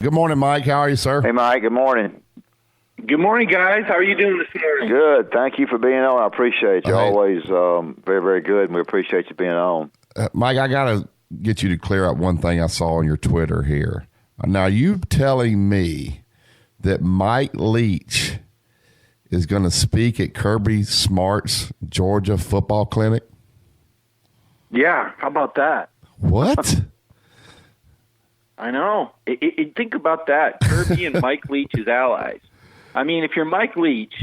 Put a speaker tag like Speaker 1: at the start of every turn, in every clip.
Speaker 1: Good morning, Mike. How are you, sir?
Speaker 2: Hey, Mike. Good morning.
Speaker 3: Good morning, guys. How are you doing this morning?
Speaker 2: Good. Thank you for being on. I appreciate you.
Speaker 1: Hey.
Speaker 2: Always very, very good, and we appreciate you being on.
Speaker 1: Mike, I got to get you to clear up one thing I saw on your Twitter here. Now, you telling me that Mike Leach is going to speak at Kirby Smart's Georgia football clinic?
Speaker 3: Yeah, how about that?
Speaker 1: What?
Speaker 3: I know. Think about that. Kirby and Mike Leach as allies. I mean, if you're Mike Leach,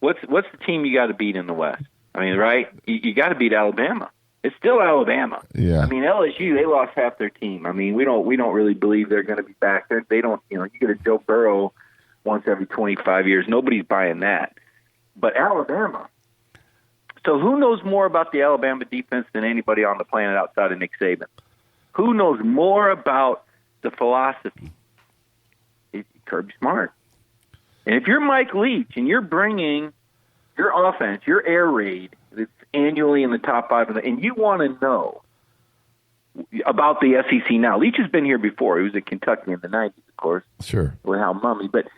Speaker 3: what's the team you got to beat in the West? I mean, right? You got to beat Alabama. It's still Alabama.
Speaker 1: Yeah.
Speaker 3: I mean, LSU, they lost half their team. I mean, we don't really believe they're going to be back there. They don't. You get a Joe Burrow once every 25 years. Nobody's buying that. But Alabama. So who knows more about the Alabama defense than anybody on the planet outside of Nick Saban? Who knows more about the philosophy? It's Kirby Smart. And if you're Mike Leach and you're bringing your offense, your air raid that's annually in the top 5, and you want to know about the SEC now. Leach has been here before. He was at Kentucky in the 90s, of course.
Speaker 1: Sure.
Speaker 3: With Hal Mumme. But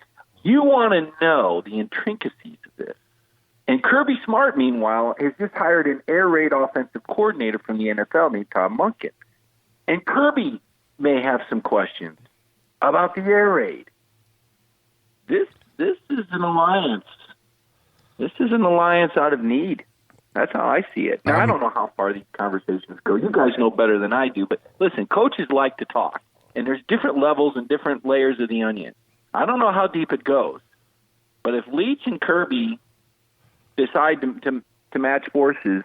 Speaker 3: you want to know the intricacies of this. And Kirby Smart, meanwhile, has just hired an air raid offensive coordinator from the NFL named Tom Monken. And Kirby may have some questions about the air raid. This is an alliance. This is an alliance out of need. That's how I see it. Now, I don't know how far these conversations go. You guys know better than I do. But listen, coaches like to talk. And there's different levels and different layers of the onion. I don't know how deep it goes. But if Leach and Kirby decide to match forces,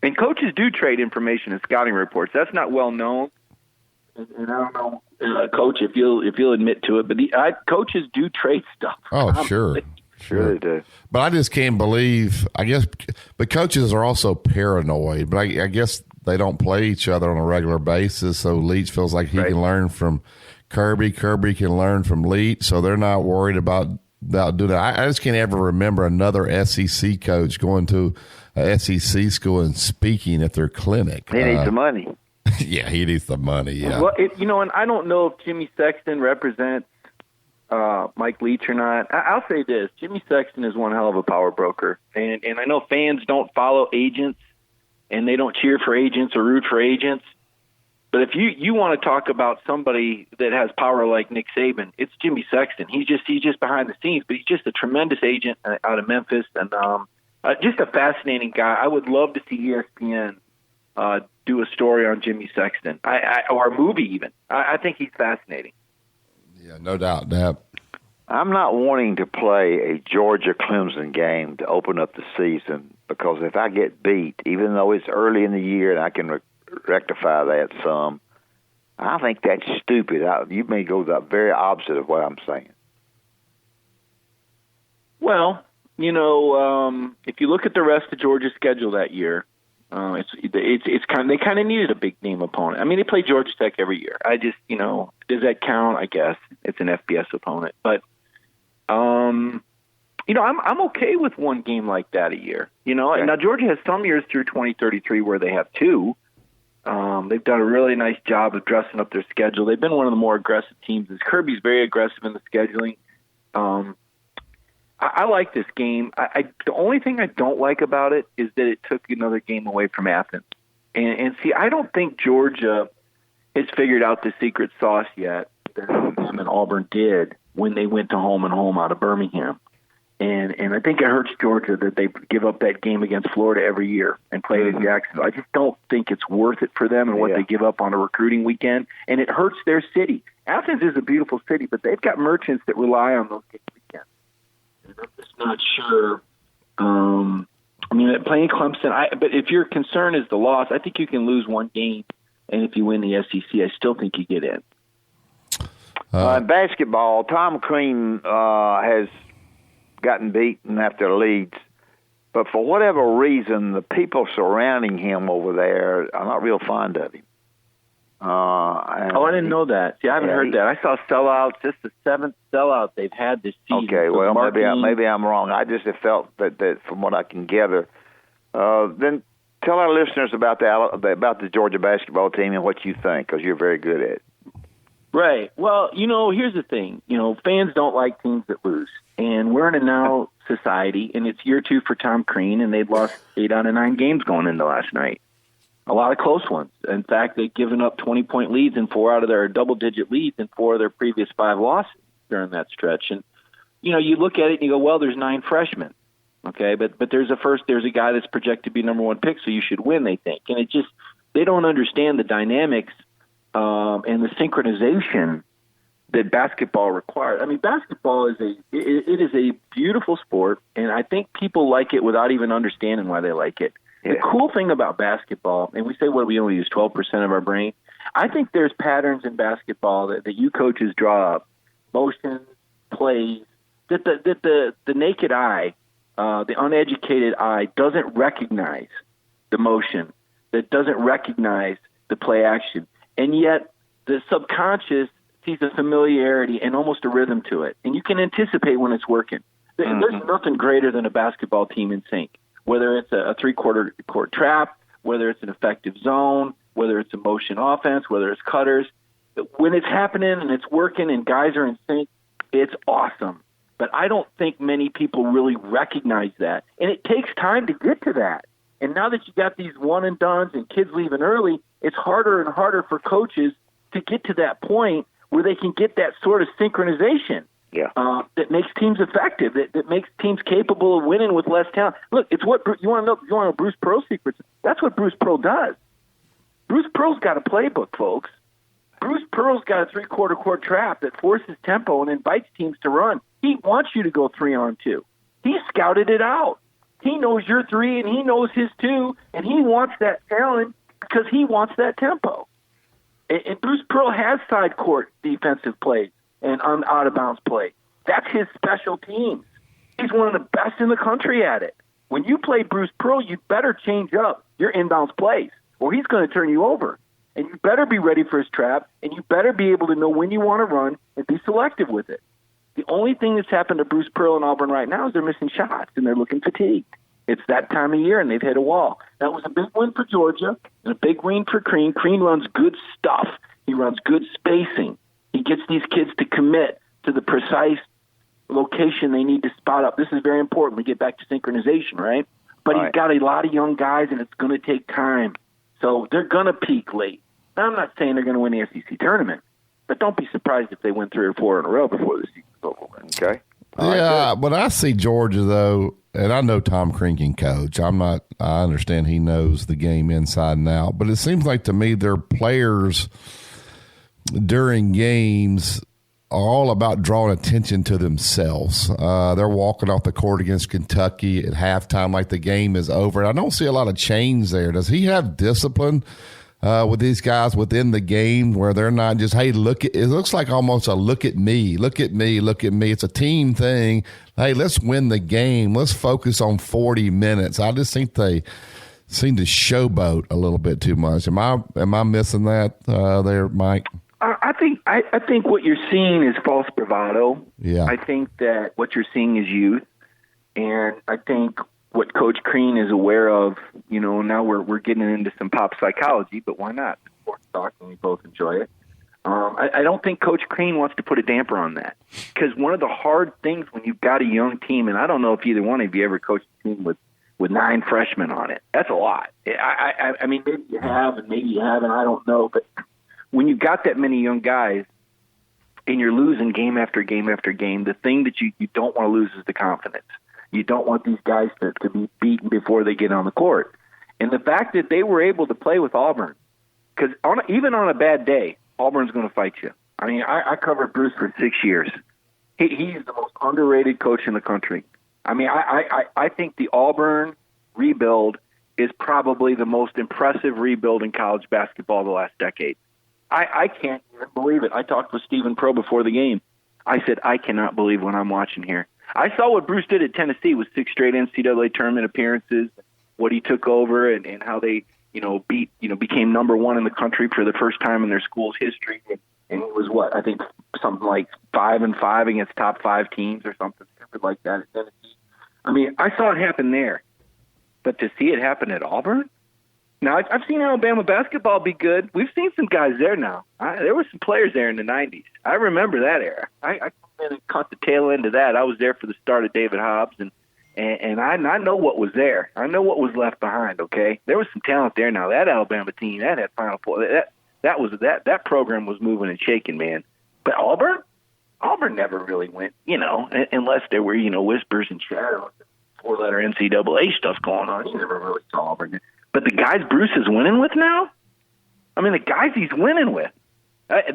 Speaker 3: and coaches do trade information and scouting reports. That's not well known. And I don't know, Coach, if you'll admit to it, but coaches do trade stuff.
Speaker 1: Oh, sure.
Speaker 2: Sure they do.
Speaker 1: But I just can't believe, I guess, but coaches are also paranoid. But I guess they don't play each other on a regular basis, so Leach feels like he can learn from Kirby. Kirby can learn from Leach, so they're not worried about doing that. I just can't ever remember another SEC coach going to a SEC school and speaking at their clinic.
Speaker 2: He needs the money.
Speaker 1: Yeah, he needs the money, yeah.
Speaker 3: Well, and I don't know if Jimmy Sexton represents Mike Leach or not. I'll say this. Jimmy Sexton is one hell of a power broker. And I know fans don't follow agents, and they don't cheer for agents or root for agents. But if you want to talk about somebody that has power like Nick Saban, it's Jimmy Sexton. He's just behind the scenes, but he's just a tremendous agent out of Memphis, and just a fascinating guy. I would love to see ESPN do a story on Jimmy Sexton, or a movie even. I think he's fascinating.
Speaker 1: Yeah, no doubt, Dab.
Speaker 2: I'm not wanting to play a Georgia-Clemson game to open up the season, because if I get beat, even though it's early in the year and I can rectify that some, I think that's stupid. You may go the very opposite of what I'm saying.
Speaker 3: Well, if you look at the rest of Georgia's schedule that year, it's kind of, they kind of needed a big name opponent. I mean, they play Georgia Tech every year. I just, does that count? I guess it's an FBS opponent, but I'm okay with one game like that a year.
Speaker 2: Okay.
Speaker 3: Now Georgia has some years through 2033 where they have two. They've done a really nice job of dressing up their schedule. They've been one of the more aggressive teams. Kirby's very aggressive in the scheduling. I like this game. The only thing I don't like about it is that it took another game away from Athens. And see, I don't think Georgia has figured out the secret sauce yet that Alabama and Auburn did when they went to home and home out of Birmingham. And I think it hurts Georgia that they give up that game against Florida every year and play it in Jacksonville. I just don't think it's worth it for them and what they give up on a recruiting weekend. And it hurts their city. Athens is a beautiful city, but they've got merchants that rely on those weekends. And I'm just not sure. Playing Clemson, but if your concern is the loss, I think you can lose one game. And if you win the SEC, I still think you get in.
Speaker 2: In basketball, Tom Crean has gotten beaten after Leeds, but for whatever reason, the people surrounding him over there are not real fond of him. I
Speaker 3: didn't know that. See, I haven't heard that. I saw sellouts. This is the 7th sellout they've had this season.
Speaker 2: Okay, well, maybe I'm wrong. I just have felt that from what I can gather. Then tell our listeners about the Georgia basketball team and what you think, because you're very good at it.
Speaker 3: Right. Well, here's the thing. Fans don't like teams that lose. And we're in a now society, and it's year 2 for Tom Crean, and they've lost 8 out of 9 games going into last night. A lot of close ones. In fact, they've given up 20-point leads in 4 out of their double-digit leads in 4 of their previous 5 losses during that stretch. And, you look at it and you go, well, there's 9 freshmen. Okay, but there's a guy that's projected to be number 1 pick, so you should win, they think. And they don't understand the dynamics and the synchronization that basketball requires. I mean, basketball is a beautiful sport, and I think people like it without even understanding why they like it. Yeah. The cool thing about basketball, and we say, we only use 12% of our brain. I think there's patterns in basketball that you coaches draw up, motions, plays, that the naked eye, the uneducated eye doesn't recognize the motion, that doesn't recognize the play action. And yet the subconscious sees a familiarity and almost a rhythm to it. And you can anticipate when it's working. Mm-hmm. There's nothing greater than a basketball team in sync, whether it's a three-quarter court trap, whether it's an effective zone, whether it's a motion offense, whether it's cutters. When it's happening and it's working and guys are in sync, it's awesome. But I don't think many people really recognize that. And it takes time to get to that. And now that you got these one-and-dones and kids leaving early, it's harder and harder for coaches to get to that point where they can get that sort of synchronization that makes teams effective, that makes teams capable of winning with less talent. Look, it's what you want to know Bruce Pearl's secrets. That's what Bruce Pearl does. Bruce Pearl's got a playbook, folks. Bruce Pearl's got a three-quarter court trap that forces tempo and invites teams to run. He wants you to go 3-on-2. He scouted it out. He knows your 3 and he knows his 2, and he wants that challenge because he wants that tempo. And Bruce Pearl has side court defensive plays and out-of-bounds play. That's his special teams. He's one of the best in the country at it. When you play Bruce Pearl, you better change up your inbounds plays, or he's going to turn you over. And you better be ready for his trap, and you better be able to know when you want to run and be selective with it. The only thing that's happened to Bruce Pearl and Auburn right now is they're missing shots, and they're looking fatigued. It's that time of year, and they've hit a wall. That was a big win for Georgia and a big win for Crean. Crean runs good stuff. He runs good spacing. He gets these kids to commit to the precise location they need to spot up. This is very important. We get back to synchronization, right? But he's got a lot of young guys, and it's going to take time. So they're going to peak late. Now, I'm not saying they're going to win the SEC tournament, but don't be surprised if they win 3 or 4 in a row before the season's over.
Speaker 2: Okay.
Speaker 1: Yeah, but I see Georgia, though, and I know Tom Crean can coach. I understand he knows the game inside and out, but it seems like to me their players during games are all about drawing attention to themselves. They're walking off the court against Kentucky at halftime like the game is over. I don't see a lot of change there. Does he have discipline with these guys within the game where they're not just, hey, it looks like almost a look at me. It's a team thing. Hey, let's win the game. Let's focus on 40 minutes. I just think they seem to showboat a little bit too much. Am I missing that there, Mike?
Speaker 3: I think what you're seeing is false bravado.
Speaker 1: Yeah.
Speaker 3: I think that what you're seeing is youth, and I think what Coach Crean is aware of. Now we're getting into some pop psychology, but why not? Sports talk, and we both enjoy it. I don't think Coach Crean wants to put a damper on that, because one of the hard things when you've got a young team, and I don't know if either one of you ever coached a team with 9 freshmen on it. That's a lot. I mean, maybe you have, and maybe you haven't. I don't know, but when you've got that many young guys and you're losing game after game after game, the thing that you don't want to lose is the confidence. You don't want these guys to be beaten before they get on the court. And the fact that they were able to play with Auburn, because even on a bad day, Auburn's going to fight you. I mean, I covered Bruce for 6 years. He's the most underrated coach in the country. I mean, I think the Auburn rebuild is probably the most impressive rebuild in college basketball the last decade. I can't even believe it. I talked with Stephen Pro before the game. I said, I cannot believe what I'm watching here. I saw what Bruce did at Tennessee with 6 straight NCAA tournament appearances, what he took over, and how they, became number 1 in the country for the first time in their school's history. And it was I think something like 5-5 against top 5 teams or something like that at Tennessee. I mean, I saw it happen there, but to see it happen at Auburn, Now, I've seen Alabama basketball be good. We've seen some guys there now. There were some players there in the 90s. I remember that era. I caught the tail end of that. I was there for the start of David Hobbs, and I know what was there. I know what was left behind, okay? There was some talent there now. That Alabama team, that had Final Four. That program was moving and shaking, man. But Auburn never really went, unless there were, whispers and shadows, four-letter NCAA stuff going on. You never really saw Auburn. But the guys Bruce is winning with now, the guys he's winning with,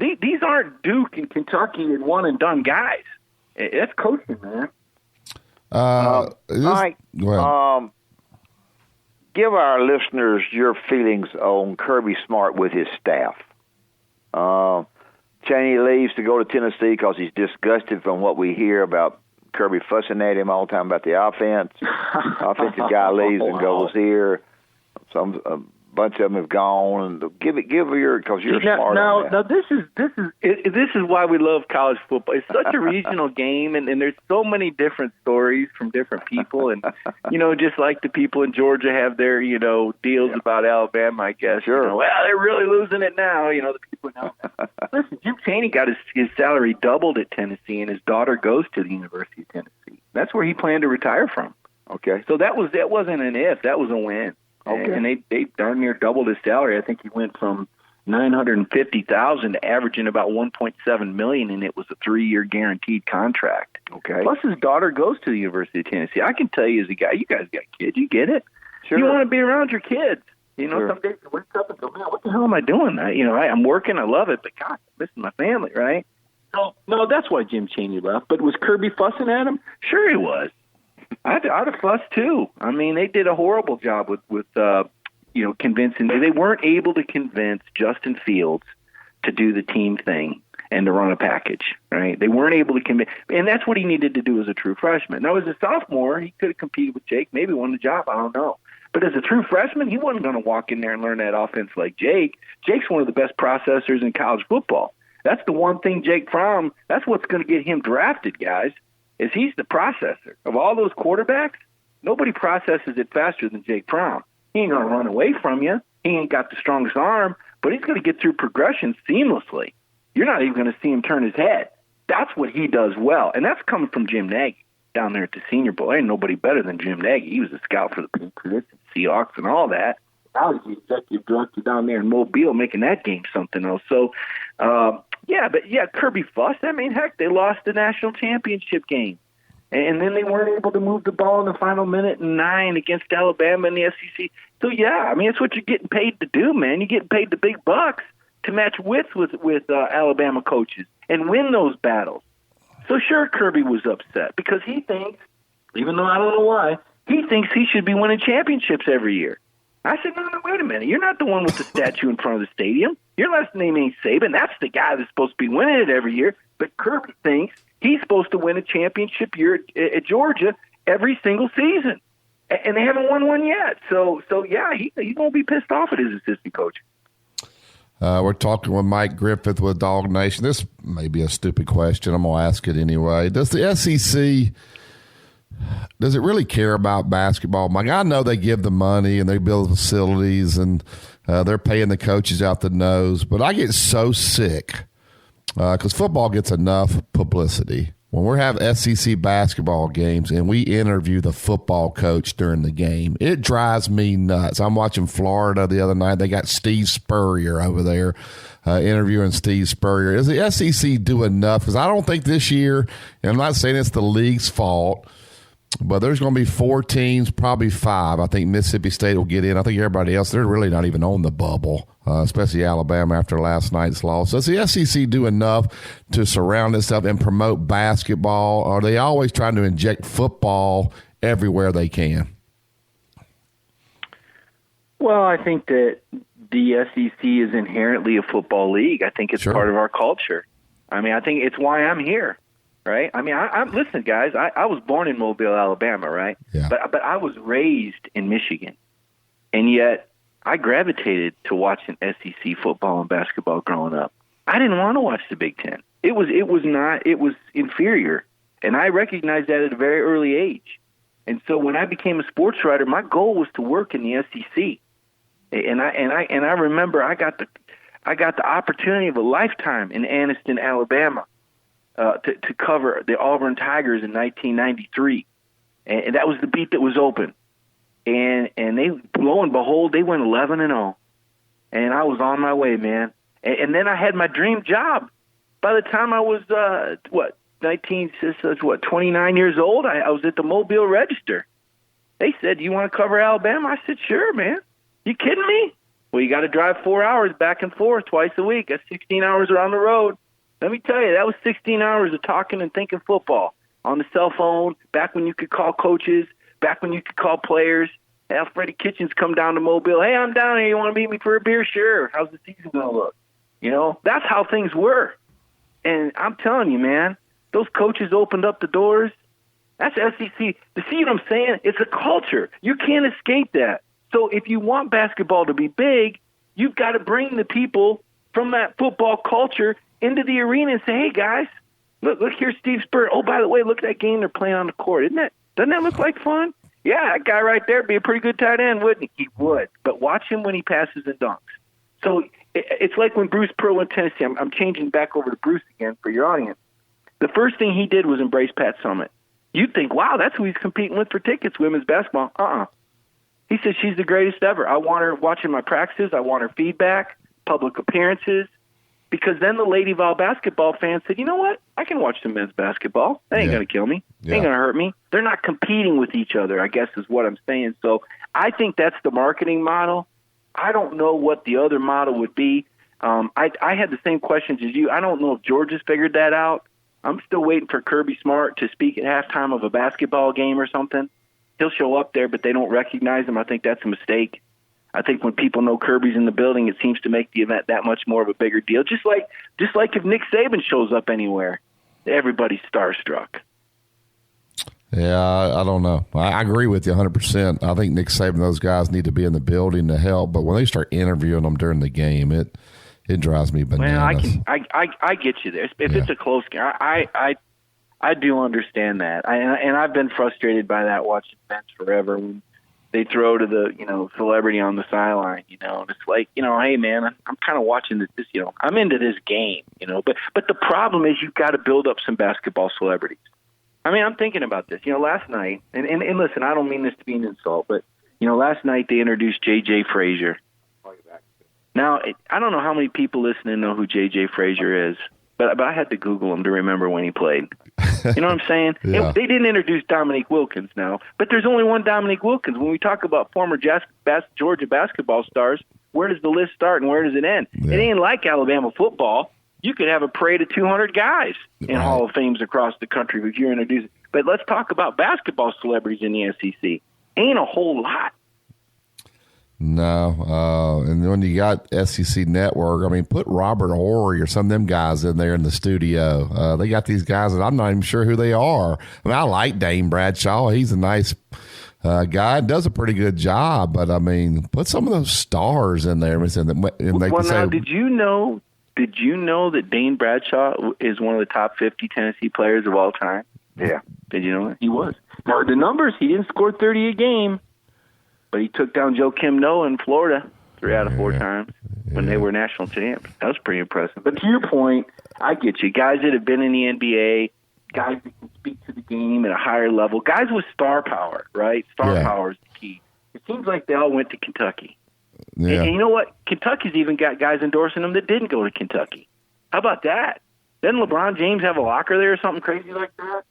Speaker 3: these aren't Duke and Kentucky and one-and-done guys. That's coaching, man.
Speaker 2: Mike, give our listeners your feelings on Kirby Smart with his staff. Chaney leaves to go to Tennessee because he's disgusted from what we hear about Kirby fussing at him all the time about the offense. Offensive guy leaves and goes here. A bunch of them have gone. And give your, because you're smart.
Speaker 3: Now this is why we love college football. It's such a regional game, and there's so many different stories from different people, and just like the people in Georgia have their deals about Alabama, I guess.
Speaker 2: Sure.
Speaker 3: Well, they're really losing it now. The people know. Listen, Jim Chaney got his salary doubled at Tennessee, and his daughter goes to the University of Tennessee. That's where he planned to retire from.
Speaker 2: Okay.
Speaker 3: So that wasn't an if. That was a win. Okay. And they darn near doubled his salary. I think he went from $950,000 to averaging about $1.7 million, and it was a 3-year guaranteed contract.
Speaker 2: Okay.
Speaker 3: Plus, his daughter goes to the University of Tennessee. I can tell you, as a guy, you guys got kids. You get it.
Speaker 2: Sure.
Speaker 3: You want to be around your kids.
Speaker 2: Sure.
Speaker 3: Some days you wake up and go, man, what the hell am I doing? I'm working. I love it, but God, I'm missing my family, right? So, no, that's why Jim Chaney left. But was Kirby fussing at him? Sure, he was. I'd have fussed too. They did a horrible job with convincing. They weren't able to convince Justin Fields to do the team thing and to run a package, right? They weren't able to convince, and that's what he needed to do as a true freshman. Now, as a sophomore, he could have competed with Jake, maybe won the job. I don't know. But as a true freshman, he wasn't going to walk in there and learn that offense like Jake. Jake's one of the best processors in college football. That's the one thing Jake Fromm, that's what's going to get him drafted, guys, is he's the processor. Of all those quarterbacks, nobody processes it faster than Jake Fromm. He ain't going to run away from you. He ain't got the strongest arm, but he's going to get through progression seamlessly. You're not even going to see him turn his head. That's what he does well, and that's coming from Jim Nagy down there at the Senior Bowl. Ain't nobody better than Jim Nagy. He was a scout for the Patriots and Seahawks and all that. Now he's the executive director down there in Mobile, making that game something else. So, Kirby fussed. Heck, they lost the national championship game. And then they weren't able to move the ball in the final minute and 9 against Alabama in the SEC. So, it's what you're getting paid to do, man. You're getting paid the big bucks to match wits with Alabama coaches and win those battles. So, sure, Kirby was upset because he thinks, even though I don't know why, he thinks he should be winning championships every year. I said, no, wait a minute. You're not the one with the statue in front of the stadium. Your last name ain't Saban. That's the guy that's supposed to be winning it every year. But Kirby thinks he's supposed to win a championship year at Georgia every single season. And they haven't won one yet. So he's going to be pissed off at his assistant coach.
Speaker 1: We're talking with Mike Griffith with DawgNation. This may be a stupid question. I'm going to ask it anyway. Does the SEC... does it really care about basketball? Mike, I know they give the money and they build facilities and they're paying the coaches out the nose, but I get so sick because football gets enough publicity. When we have SEC basketball games and we interview the football coach during the game, it drives me nuts. I'm watching Florida the other night. They got Steve Spurrier over there interviewing Steve Spurrier. Does the SEC do enough? Because I don't think this year, and I'm not saying it's the league's fault, but there's going to be 4 teams, probably 5. I think Mississippi State will get in. I think everybody else, they're really not even on the bubble, especially Alabama after last night's loss. Does the SEC do enough to surround itself and promote basketball? Or are they always trying to inject football everywhere they can?
Speaker 3: Well, I think that the SEC is inherently a football league. I think it's part of our culture. I think it's why I'm here. Right? Listen, guys, I was born in Mobile, Alabama, right?
Speaker 1: Yeah.
Speaker 3: But I was raised in Michigan. And yet I gravitated to watching SEC football and basketball growing up. I didn't want to watch the Big Ten. It was inferior. And I recognized that at a very early age. And so when I became a sports writer, my goal was to work in the SEC. And I remember I got the opportunity of a lifetime in Anniston, Alabama, to cover the Auburn Tigers in 1993, and that was the beat that was open. And they, lo and behold, they went 11-0, and I was on my way, man. And then I had my dream job. By the time I was 29 years old, I was at the Mobile Register. They said, "You want to cover Alabama?" I said, "Sure, man. You kidding me?" Well, you got to drive 4 hours back and forth twice a week. That's 16 hours around the road. Let me tell you, that was 16 hours of talking and thinking football on the cell phone, back when you could call coaches, back when you could call players. Have Freddie Kitchens come down to Mobile. "Hey, I'm down here. You want to meet me for a beer?" "Sure." "How's the season going to look?" You know, that's how things were. And I'm telling you, man, those coaches opened up the doors. That's SEC. To see what I'm saying? It's a culture. You can't escape that. So if you want basketball to be big, you've got to bring the people from that football culture into the arena and say, "Hey, guys, look, here's Steve Spurrier. Oh, by the way, look at that game they're playing on the court. Doesn't that look like fun? Yeah, that guy right there would be a pretty good tight end, wouldn't he?" He would. But watch him when he passes and dunks. So it's like when Bruce Pearl went to Tennessee. I'm changing back over to Bruce again for your audience. The first thing he did was embrace Pat Summitt. You'd think, wow, that's who he's competing with for tickets, women's basketball. He said, "She's the greatest ever. I want her watching my practices. I want her feedback, public appearances." Because then the Lady Vol basketball fans said, "You know what? I can watch some men's basketball. That ain't going to kill me. It ain't going to hurt me." They're not competing with each other, I guess is what I'm saying. So I think that's the marketing model. I don't know what the other model would be. I had the same questions as you. I don't know if Georgia's figured that out. I'm still waiting for Kirby Smart to speak at halftime of a basketball game or something. He'll show up there, but they don't recognize him. I think that's a mistake. I think when people know Kirby's in the building, it seems to make the event that much more of a bigger deal. Just like if Nick Saban shows up anywhere, everybody's starstruck.
Speaker 1: Yeah, I don't know. I agree with you 100%. I think Nick Saban, those guys need to be in the building to help. But when they start interviewing them during the game, it drives me bananas.
Speaker 3: Well, I get you there. If it's a close game, I do understand that. And I've been frustrated by that watching events forever when they throw to the celebrity on the sideline. And it's like, hey man, I'm kind of watching this. I'm into this game. But the problem is you've got to build up some basketball celebrities. I mean, I'm thinking about this. Last night, and listen, I don't mean this to be an insult, but last night they introduced J.J. Frazier. Now, I don't know how many people listening know who J.J. Frazier is, but I had to Google him to remember when he played. You know what I'm saying?
Speaker 1: Yeah.
Speaker 3: They didn't introduce Dominique Wilkins now, but there's only one Dominique Wilkins. When we talk about former Georgia basketball stars, where does the list start and where does it end?
Speaker 1: Yeah.
Speaker 3: It ain't like Alabama football. You could have a parade of 200 guys in Hall of Fames across the country if you're introducing. But let's talk about basketball celebrities in the SEC. Ain't a whole lot.
Speaker 1: No, and when you got SEC Network, I mean, put Robert Horry or some of them guys in there in the studio. They got these guys that I'm not even sure who they are. I mean, I like Dane Bradshaw. He's a nice guy, does a pretty good job. But I mean, put some of those stars in there. And they can say,
Speaker 3: now, did you know that Dane Bradshaw is one of the top 50 Tennessee players of all time?
Speaker 2: Yeah.
Speaker 3: Did you know that? He was. Now, the numbers, he didn't score 30 a game, but he took down Joe Kim Noah in Florida 3 out of 4 times when they were national champs. That was pretty impressive. But to your point, I get you. Guys that have been in the NBA, guys that can speak to the game at a higher level, guys with star power, right? Star power is the key. It seems like they all went to Kentucky.
Speaker 1: Yeah.
Speaker 3: And you know what? Kentucky's even got guys endorsing them that didn't go to Kentucky. How about that? Doesn't LeBron James have a locker there or something crazy like that?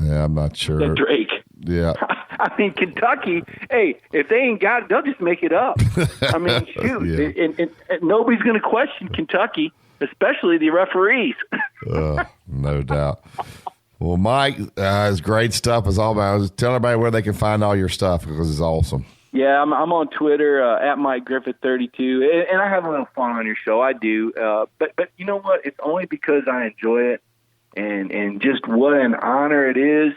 Speaker 1: Yeah, I'm not sure.
Speaker 3: Drake.
Speaker 1: Yeah.
Speaker 3: I mean, Kentucky, hey, if they ain't got it, they'll just make it up. I mean, shoot. And nobody's going to question Kentucky, especially the referees.
Speaker 1: No doubt. Well, Mike, it's great stuff as always. Tell everybody where they can find all your stuff because it's awesome.
Speaker 3: Yeah, I'm on Twitter at Mike Griffith 32, and I have a little fun on your show. I do, but you know what? It's only because I enjoy it, and just what an honor it is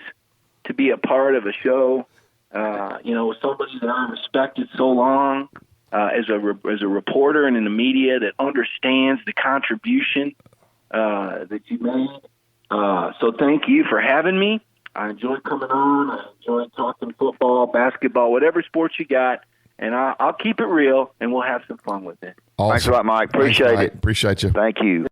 Speaker 3: to be a part of a show. With somebody that I respected so long as a reporter and in the media that understands the contribution that you made. So thank you for having me. I enjoy coming on. I enjoy talking football, basketball, whatever sports you got. and I'll keep it real, and we'll have some fun with it.
Speaker 1: Awesome.
Speaker 2: Thanks a lot, Mike. Appreciate it.
Speaker 1: Appreciate you.
Speaker 2: Thank you.